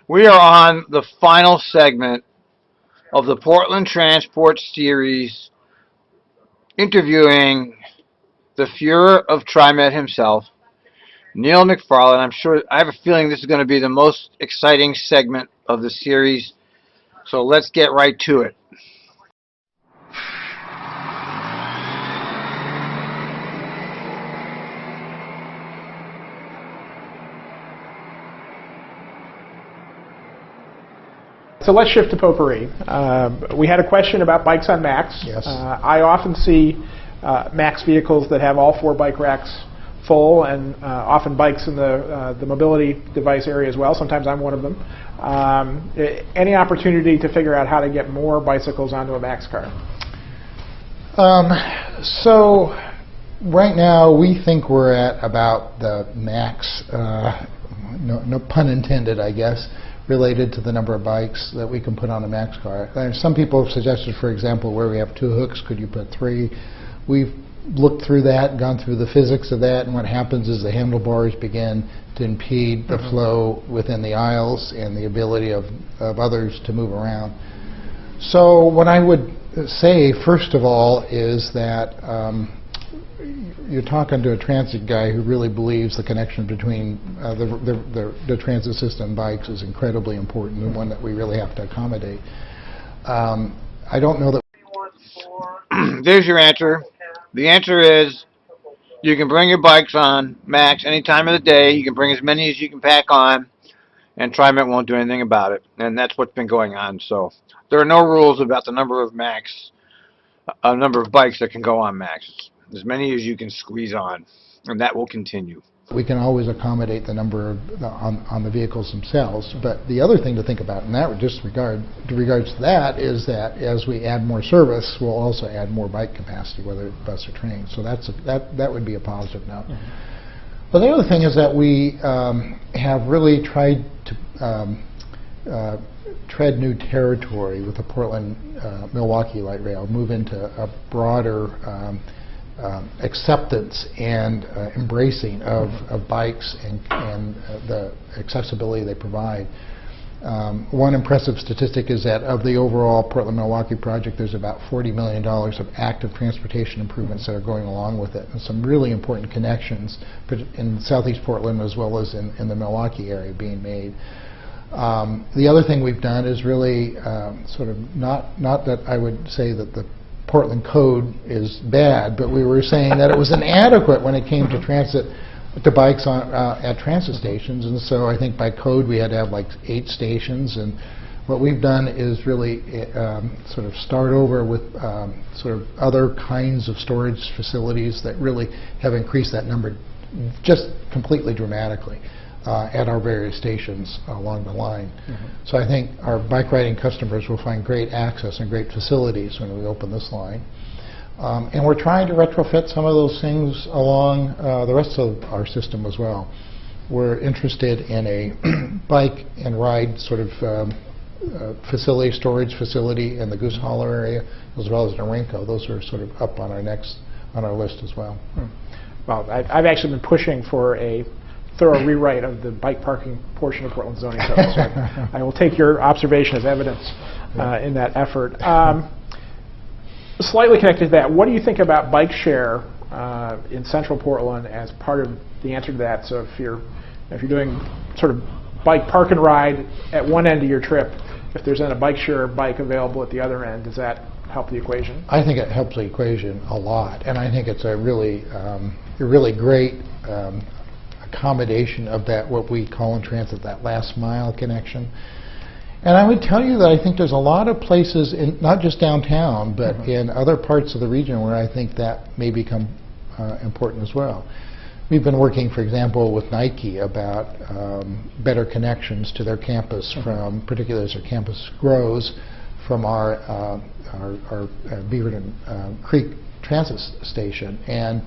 We are on the final segment of the Portland Transport Series, interviewing the Fuhrer of TriMet himself, Neil Mcfarlane. I have a feeling this is going to be the most exciting segment of the series, so let's get right to it. So let's shift to potpourri. We had a question about bikes on Max. Yes. I often see Max vehicles that have all 4 bike racks full, and often bikes in the mobility device area as well. Sometimes I'm one of them. Any opportunity to figure out how to get more bicycles onto a Max car? So right now we think we're at about the max, no pun intended, I guess, related to the number of bikes that we can put on a Max car. Some people have suggested, for example, where we have 2 hooks, could you put 3? We've looked through that, gone through the physics of that, and what happens is the handlebars begin to impede the flow within the aisles and the ability of others to move around. So what I would say, first of all, is that you're talking to a transit guy who really believes the connection between the transit system and bikes is incredibly important, and one that we really have to accommodate. I don't know that. There's your answer. The answer is you can bring your bikes on Max any time of the day. You can bring as many as you can pack on, and TriMet won't do anything about it. And that's what's been going on. So there are no rules about the number of number of bikes that can go on Max. As many as you can squeeze on, and that will continue. We can always accommodate the number of, on the vehicles themselves. But the other thing to think about in that regards to that is that as we add more service, we'll also add more bike capacity, whether it's bus or train. So that would be a positive note. But the other thing is that we have really tried to tread new territory with the Portland-Milwaukee light rail, move into a broader acceptance and embracing of bikes and the accessibility they provide. One impressive statistic is that of the overall Portland-Milwaukee project, there's about $40 million of active transportation improvements that are going along with it, and some really important connections in southeast Portland as well as in the Milwaukee area being made. The other thing we've done is really sort of not that I would say that the Portland code is bad, but we were saying that it was inadequate when it came to transit, to bikes at transit stations, and so I think by code we had to have like 8 stations, and what we've done is really sort of start over with sort of other kinds of storage facilities that really have increased that number just completely dramatically at our various stations along the line. So I think our bike riding customers will find great access and great facilities when we open this line. And we're trying to retrofit some of those things along the rest of our system as well. We're interested in a bike and ride sort of facility, storage facility in the Goose Hollow area, as well as Norinco. Those are sort of up on our list as well. Well, I've actually been pushing for a thorough rewrite of the bike parking portion of Portland zoning code. So I will take your observation as evidence in that effort. Slightly connected to that, what do you think about bike share in central Portland as part of the answer to that? So if you're doing sort of bike park and ride at one end of your trip, if there's then a bike share bike available at the other end, does that help the equation? I think it helps the equation a lot, and I think it's a really great accommodation of that, what we call in transit, that last mile connection. And I would tell you that I think there's a lot of places, not just downtown, but in other parts of the region where I think that may become important as well. We've been working, for example, with Nike about better connections to their campus, from particularly as their campus grows, from our Beaverton Creek transit station. And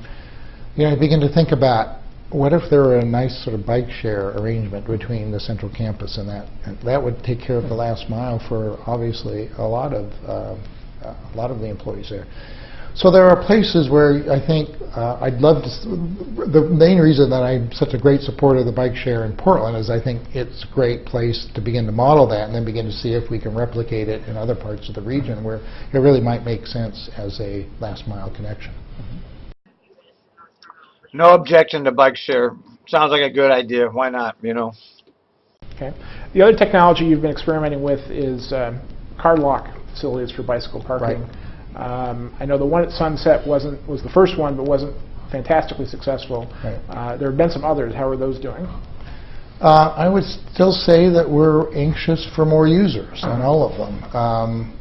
I begin to think about, what if there were a nice sort of bike share arrangement between the central campus and that? And that would take care of the last mile for obviously a lot of the employees there. So there are places where I think I'd love to. The main reason that I'm such a great supporter of the bike share in Portland is I think it's a great place to begin to model that and then begin to see if we can replicate it in other parts of the region where it really might make sense as a last mile connection. No objection to bike share. Sounds like a good idea. Why not? You know. Okay. The other technology you've been experimenting with is card lock facilities for bicycle parking. Right. I know the one at Sunset was the first one, but wasn't fantastically successful. Right. There have been some others. How are those doing? I would still say that we're anxious for more users on all of them.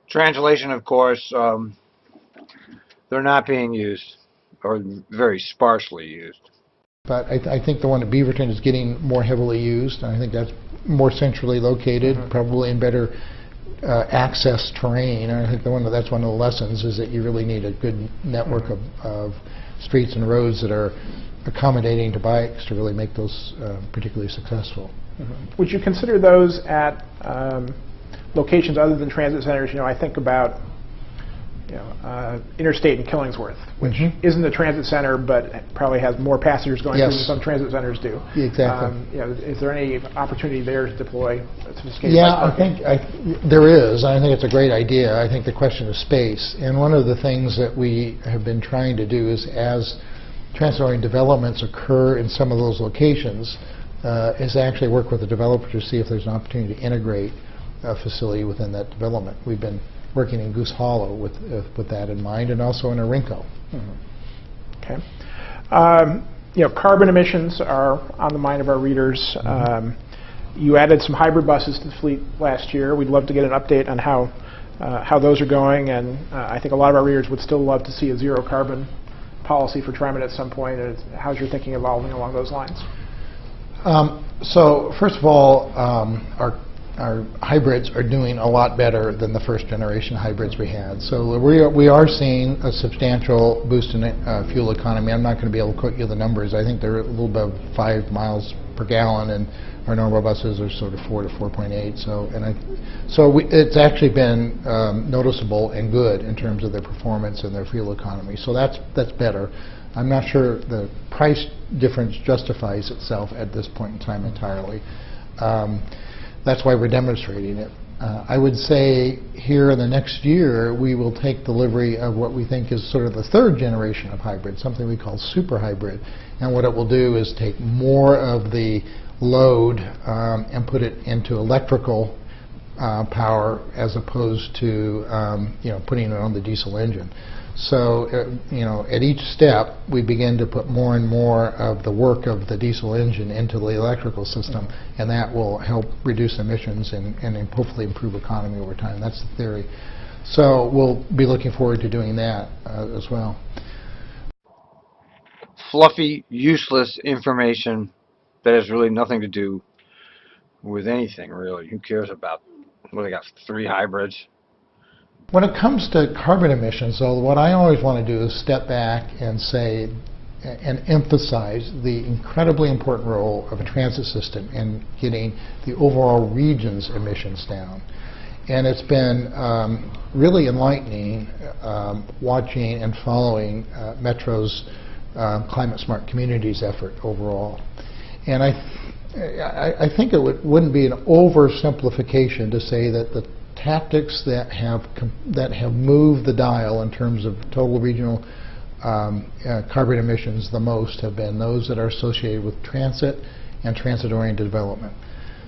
Translation, of course, they're not being used, or very sparsely used. But I think the one at Beaverton is getting more heavily used, and I think that's more centrally located, probably in better access terrain. And I think that's one of the lessons is that you really need a good network of streets and roads that are accommodating to bikes to really make those particularly successful. Would you consider those at locations other than transit centers? You know, I think about Interstate in Killingsworth, which isn't a transit center, but probably has more passengers going through than some transit centers do. Exactly. Is there any opportunity there to deploy sophisticated Yeah, bike parking? I think there is. I think it's a great idea. I think the question is space. And one of the things that we have been trying to do is as transit-oriented developments occur in some of those locations, is actually work with the developer to see if there's an opportunity to integrate a facility within that development. We've been working in Goose Hollow with that in mind, and also in Orinco. Okay. Carbon emissions are on the mind of our readers. You added some hybrid buses to the fleet last year. We'd love to get an update on how those are going, and I think a lot of our readers would still love to see a zero carbon policy for TriMet at some point. How's your thinking evolving along those lines? So first of all, our hybrids are doing a lot better than the first generation hybrids we had. So we are seeing a substantial boost in fuel economy. I'm not going to be able to quote you the numbers. I think they're a little above 5 miles per gallon, and our normal buses are sort of 4 to 4.8. So it's actually been noticeable and good in terms of their performance and their fuel economy. So that's better. I'm not sure the price difference justifies itself at this point in time entirely. That's why we're demonstrating it. I would say here in the next year we will take delivery of what we think is sort of the third generation of hybrid, something we call super hybrid. And what it will do is take more of the load and put it into electrical power as opposed to putting it on the diesel engine. So at each step we begin to put more and more of the work of the diesel engine into the electrical system, and that will help reduce emissions and hopefully improve economy over time. That's the theory. So we'll be looking forward to doing that as well. Fluffy, useless information that has really nothing to do with anything, really. Who cares about, well, they got 3 hybrids. When it comes to carbon emissions, though, what I always want to do is step back and say and emphasize the incredibly important role of a transit system in getting the overall region's emissions down. And it's been really enlightening watching and following Metro's Climate Smart Communities effort overall. And I think it wouldn't be an oversimplification to say that the tactics that have moved the dial in terms of total regional carbon emissions the most have been those that are associated with transit and transit-oriented development.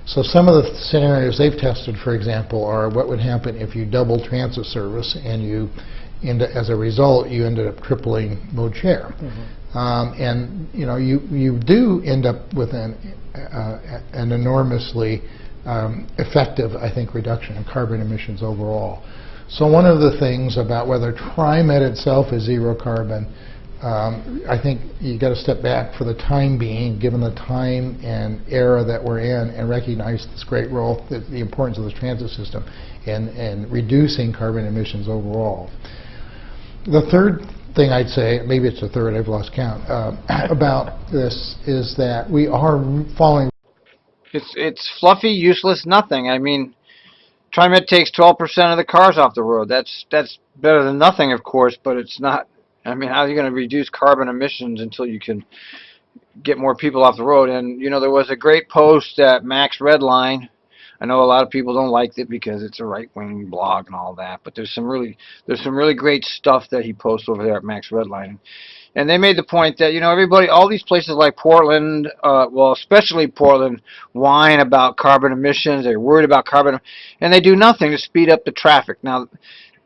So some of the scenarios they've tested, for example, are what would happen if you double transit service and as a result you ended up tripling mode share. And you do end up with an enormously effective, I think, reduction in carbon emissions overall. So one of the things about whether TriMet itself is zero carbon, I think you got to step back for the time being, given the time and era that we're in, and recognize this great role, the importance of the transit system in reducing carbon emissions overall. The third thing I'd say, maybe it's the third, I've lost count, about this is that we are following. It's fluffy, useless nothing. I mean, TriMet takes 12% of the cars off the road. That's better than nothing, of course, but it's not. I mean, how are you going to reduce carbon emissions until you can get more people off the road? And there was a great post at Max Redline. I know a lot of people don't like it because it's a right-wing blog and all that, but there's some really great stuff that he posts over there at Max Redline. And they made the point that, everybody, all these places like Portland, well, especially Portland, whine about carbon emissions. They're worried about carbon, and they do nothing to speed up the traffic. Now,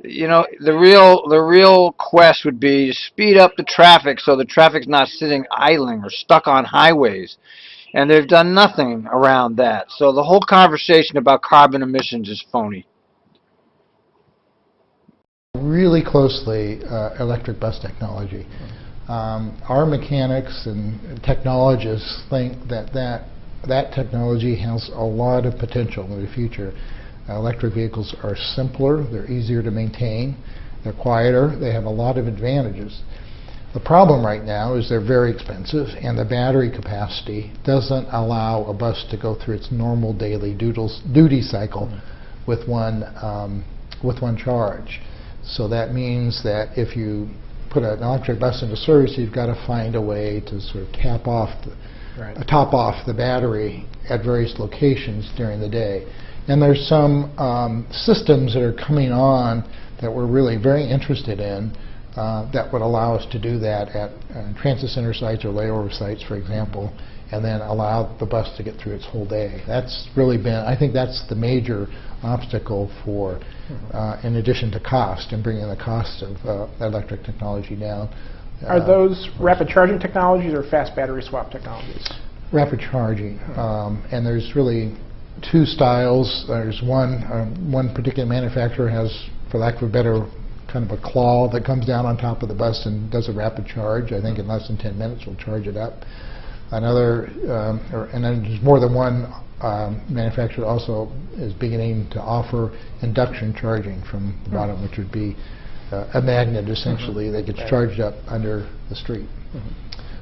the real quest would be to speed up the traffic so the traffic's not sitting idling or stuck on highways. And they've done nothing around that. So the whole conversation about carbon emissions is phony. Really closely electric bus technology. Our mechanics and technologists think that technology has a lot of potential in the future. Electric vehicles are simpler, they're easier to maintain, they're quieter, they have a lot of advantages. The problem right now is they're very expensive, and the battery capacity doesn't allow a bus to go through its normal daily duty cycle with one charge. So that means that if you put an electric bus into service, you've got to find a way to sort of top off the battery at various locations during the day. And there's some systems that are coming on that we're really very interested in that would allow us to do that at transit center sites or layover sites, for example, and then allow the bus to get through its whole day. That's really been, I think that's the major obstacle for, in addition to cost, and bringing the cost of electric technology down. Are those rapid charging technologies or fast battery swap technologies? Rapid charging, and there's really two styles. There's one particular manufacturer has, for lack of a better, kind of a claw that comes down on top of the bus and does a rapid charge. I think in less than 10 minutes will charge it up. Another, and then there's more than one manufacturer also is beginning to offer induction charging from the bottom, which would be a magnet essentially that gets charged up under the street.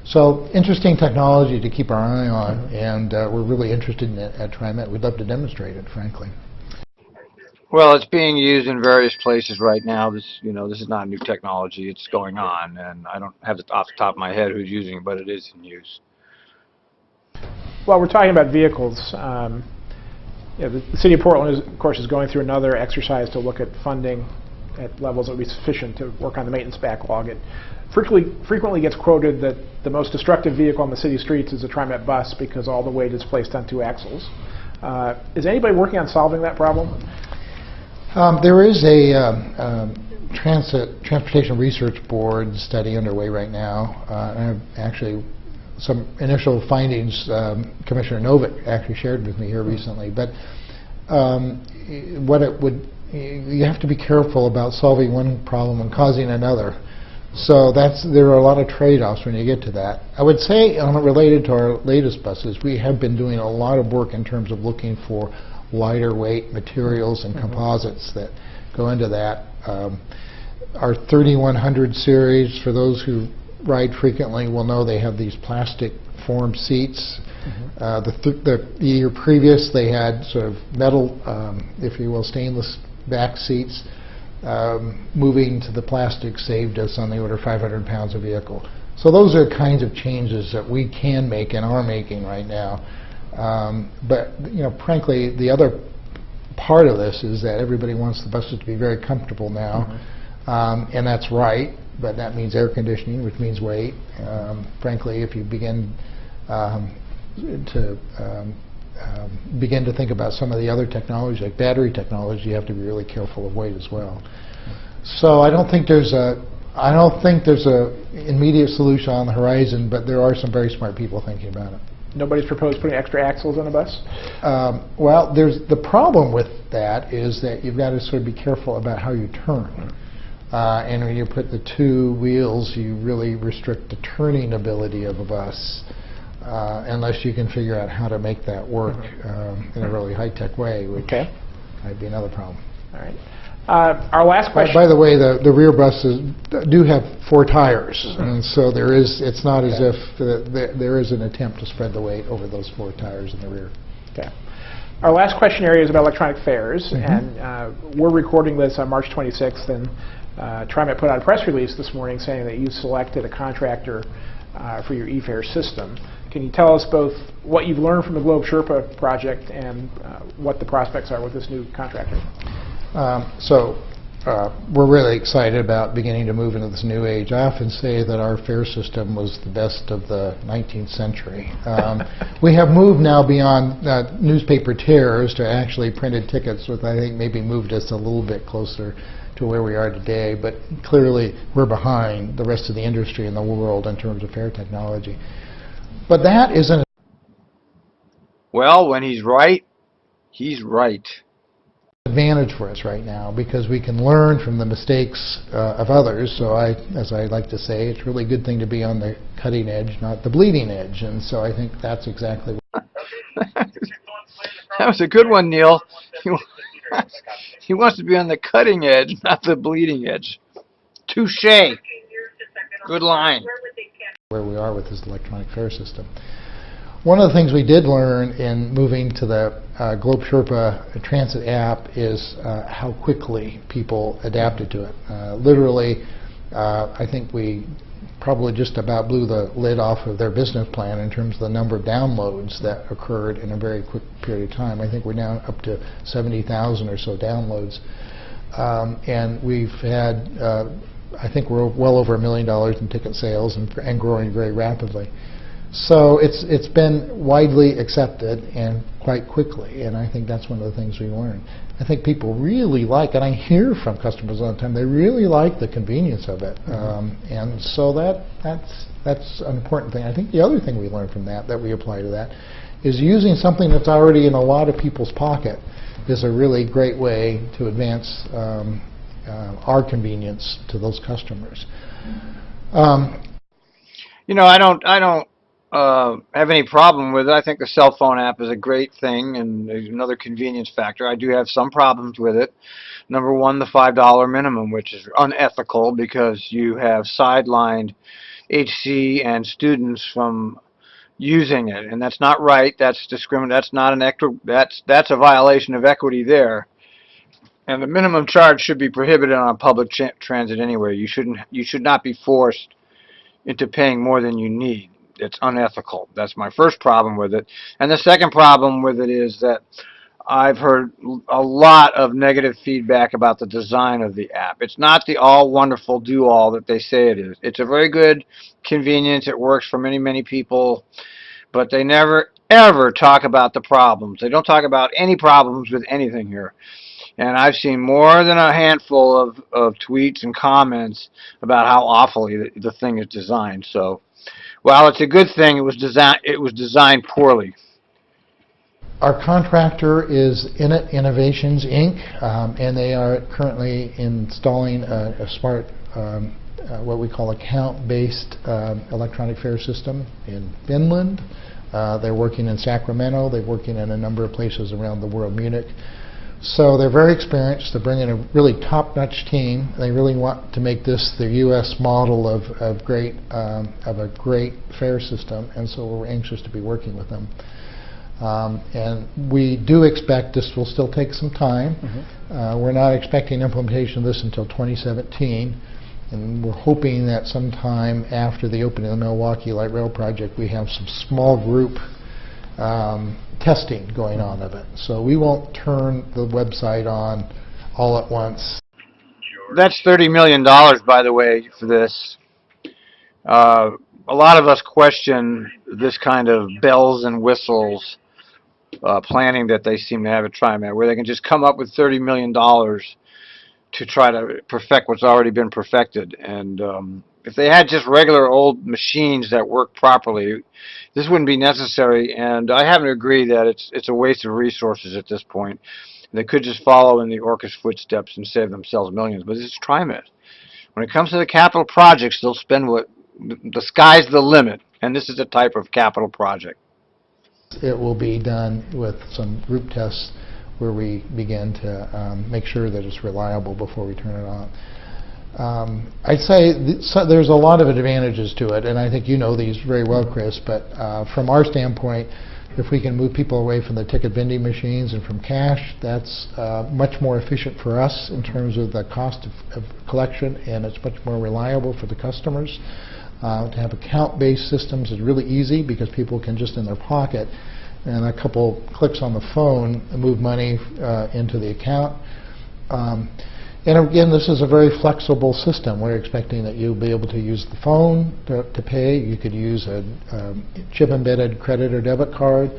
So interesting technology to keep our eye on, and we're really interested in it at TriMet. We'd love to demonstrate it, frankly. Well, it's being used in various places right now. This is not new technology. It's going on, and I don't have it off the top of my head who's using it, but it is in use. Well, we're talking about vehicles. The City of Portland, of course, is going through another exercise to look at funding at levels that would be sufficient to work on the maintenance backlog. It frequently gets quoted that the most destructive vehicle on the city streets is a TriMet bus because all the weight is placed on two axles. Is anybody working on solving that problem? There is a Transportation Research Board study underway right now. I have actually some initial findings Commissioner Novick actually shared with me here recently. But you have to be careful about solving one problem and causing another. So there are a lot of trade-offs when you get to that. I would say, related to our latest buses, we have been doing a lot of work in terms of looking for lighter weight materials and composites that go into that. Our 3100 series, for those who ride frequently, will know they have these plastic formed seats. The year previous, they had sort of metal, if you will, stainless back seats. Moving to the plastic saved us on the order of 500 pounds a vehicle. So those are the kinds of changes that we can make and are making right now. But frankly, the other part of this is that everybody wants the buses to be very comfortable now, and that's right. But that means air conditioning, which means weight. Frankly, if you begin to think about some of the other technologies, like battery technology, you have to be really careful of weight as well. So I don't think there's a immediate solution on the horizon, but there are some very smart people thinking about it. Nobody's proposed putting extra axles on a bus? Well, the problem with that is that you've got to sort of be careful about how you turn. And when you put the two wheels, you really restrict the turning ability of a bus. Unless you can figure out how to make that work in a really high-tech way, which might be another problem. All right. Our last question. By the way, the rear buses do have 4 tires, and so it's not as if there is an attempt to spread the weight over those 4 tires in the rear. Okay. Our last question area is about electronic fares, and we're recording this on March 26th, and TriMet put out a press release this morning saying that you selected a contractor for your e-fare system. Can you tell us both what you've learned from the Globe Sherpa project and what the prospects are with this new contractor? We're really excited about beginning to move into this new age. I often say that our fare system was the best of the 19th century. We have moved now beyond newspaper tears to actually printed tickets, which I think maybe moved us a little bit closer to where we are today, but clearly we're behind the rest of the industry in the world in terms of fare technology. But that isn't. Well, when he's right, he's right. Advantage for us right now because we can learn from the mistakes of others. So as I like to say, it's a really good thing to be on the cutting edge, not the bleeding edge. And so I think that's exactly what. That was a good one, Neil. He wants to be on the cutting edge, not the bleeding edge. Touché. Good line. Where we are with this electronic fare system. One of the things we did learn in moving to the Globe Sherpa transit app is how quickly people adapted to it. Literally, I think we probably just about blew the lid off of their business plan in terms of the number of downloads that occurred in a very quick period of time. I think we're now up to 70,000 or so downloads. And we've had, I think we're well over $1 million in ticket sales and growing very rapidly. So it's been widely accepted and quite quickly, and I think that's one of the things we learned. I think people really like, and I hear from customers all the time, they really like the convenience of it, and so that's an important thing. I think the other thing we learned from that we apply to that is using something that's already in a lot of people's pocket is a really great way to advance our convenience to those customers. You know, I don't have any problem with it. I think the cell phone app is a great thing and another convenience factor. I do have some problems with it. Number one, the $5 minimum, which is unethical because you have sidelined HC and students from using it, and that's not right. That's discriminatory. That's not an that's a violation of equity there. And the minimum charge should be prohibited on public transit anyway. You should not be forced into paying more than you need. It's unethical. That's my first problem with it. And the second problem with it is that I've heard a lot of negative feedback about the design of the app. It's not the all wonderful do-all that they say it is. It's a very good convenience. It works for many, many people. But they never, ever talk about the problems. They don't talk about any problems with anything here. And I've seen more than a handful of tweets and comments about how awfully the thing is designed. So, well, it's a good thing it was designed poorly. Our contractor is Innit Innovations, Inc., and they are currently installing a smart, what we call account-based electronic fare system in Finland. They're working in Sacramento. They're working in a number of places around the world, Munich. So they're very experienced. They're bringing a really top-notch team. They really want to make this the U.S. model of a great fare system, and so we're anxious to be working with them. And we do expect this will still take some time. We're not expecting implementation of this until 2017, and we're hoping that sometime after the opening of the Milwaukee Light Rail project, we have some small group testing going on of it. So we won't turn the website on all at once. That's $30 million, by the way, for this. A lot of us question this kind of bells and whistles planning that they seem to have at TriMet, where they can just come up with $30 million to try to perfect what's already been perfected. And if they had just regular old machines that work properly, this wouldn't be necessary. And I happen to agree that it's a waste of resources at this point. They could just follow in the Orca's footsteps and save themselves millions. But it's TriMet. When it comes to the capital projects, they'll spend what the sky's the limit, and this is a type of capital project. It will be done with some group tests where we begin to make sure that it's reliable before we turn it on. I'd say there's a lot of advantages to it, and I think you know these very well, Chris, but from our standpoint, If we can move people away from the ticket vending machines and from cash, that's much more efficient for us in terms of the cost of collection, and it's much more reliable for the customers. To have account-based systems is really easy because people can just in their pocket and a couple clicks on the phone move money into the account. And again, this is a very flexible system. We're expecting that you'll be able to use the phone to pay. You could use a chip-embedded credit or debit card,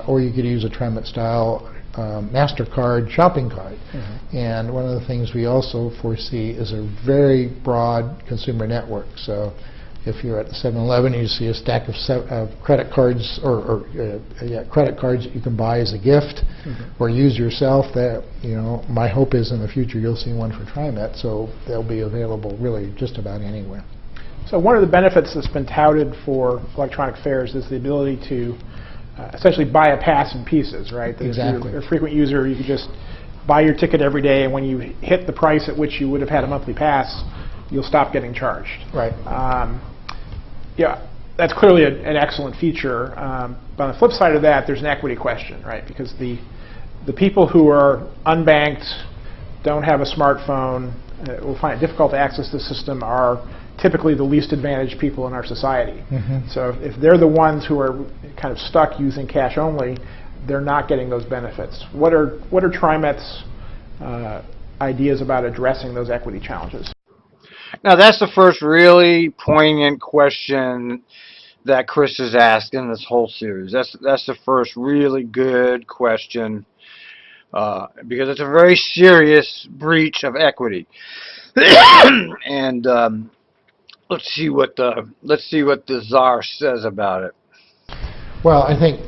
or you could use a TriMet-style MasterCard shopping card. Mm-hmm. And one of the things we also foresee is a very broad consumer network. So if you're at the 7-Eleven and you see a stack of credit cards credit cards that you can buy as a gift, mm-hmm. or use yourself, that my hope is in the future you'll see one for TriMet, so they'll be available really just about anywhere. So one of the benefits that's been touted for electronic fares is the ability to essentially buy a pass in pieces, right? That exactly. If you're a frequent user, you could just buy your ticket every day, and when you hit the price at which you would have had a monthly pass, you'll stop getting charged. Right. Yeah, that's clearly an excellent feature. But on the flip side of that, there's an equity question, right? Because the people who are unbanked, don't have a smartphone, will find it difficult to access the system, are typically the least advantaged people in our society. Mm-hmm. So if they're the ones who are kind of stuck using cash only, they're not getting those benefits. What are TriMet's ideas about addressing those equity challenges? Now, that's the first really poignant question that Chris has asked in this whole series. That's the first really good question, because it's a very serious breach of equity. And let's see what the czar says about it. Well, I think,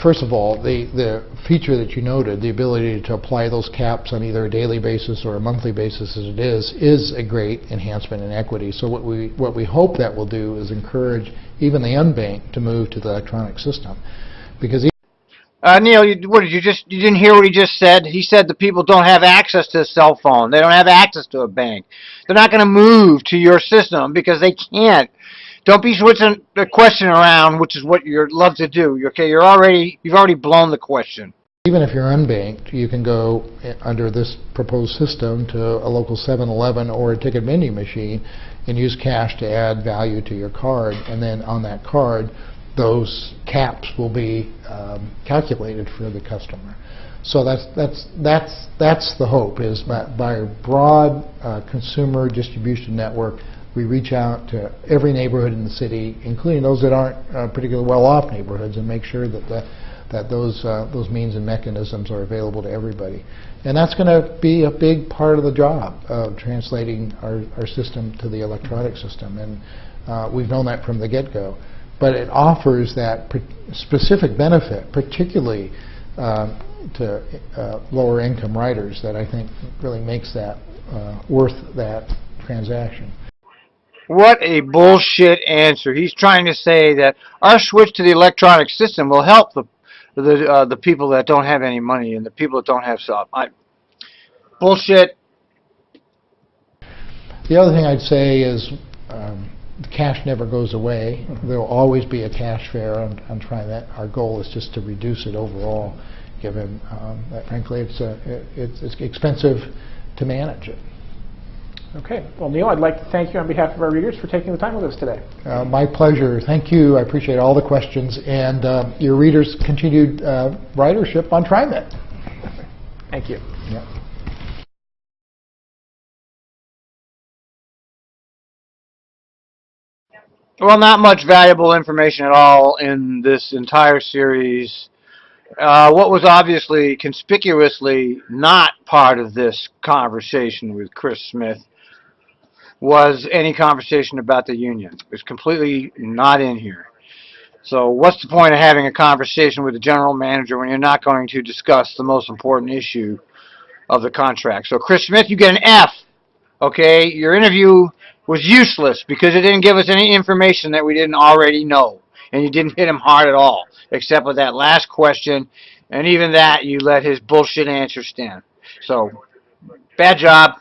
first of all, the feature that you noted, the ability to apply those caps on either a daily basis or a monthly basis as it is a great enhancement in equity. So what we hope that will do is encourage even the unbanked to move to the electronic system. Because Neil, you didn't hear what he just said? He said the people don't have access to a cell phone. They don't have access to a bank. They're not going to move to your system because they can't. Don't be switching the question around, which is what you love to do. Okay, you've already blown the question. Even if you're unbanked, you can go under this proposed system to a local 7-Eleven or a ticket vending machine and use cash to add value to your card, and then on that card, those caps will be calculated for the customer. So that's the hope, is by a broad consumer distribution network, we reach out to every neighborhood in the city, including those that aren't particularly well-off neighborhoods, and make sure that those means and mechanisms are available to everybody. And that's going to be a big part of the job of translating our system to the electronic system. And we've known that from the get-go. But it offers that specific benefit, particularly to lower-income riders, that I think really makes that worth that transaction. What a bullshit answer. He's trying to say that our switch to the electronic system will help the people that don't have any money and the people that don't have stuff. Bullshit. The other thing I'd say is the cash never goes away. There will always be a cash fare on TriMet. Our goal is just to reduce it overall, given that frankly it's expensive to manage it. Okay. Well, Neil, I'd like to thank you on behalf of our readers for taking the time with us today. My pleasure. Thank you. I appreciate all the questions and your readers' continued ridership on TriMet. Thank you. Yeah. Well, not much valuable information at all in this entire series. What was obviously conspicuously not part of this conversation with Chris Smith was any conversation about the union. It's completely not in here. So what's the point of having a conversation with the general manager when you're not going to discuss the most important issue of the contract? So Chris Smith, you get an F. Okay, your interview was useless because it didn't give us any information that we didn't already know. And you didn't hit him hard at all, except with that last question. And even that, you let his bullshit answer stand. So, bad job.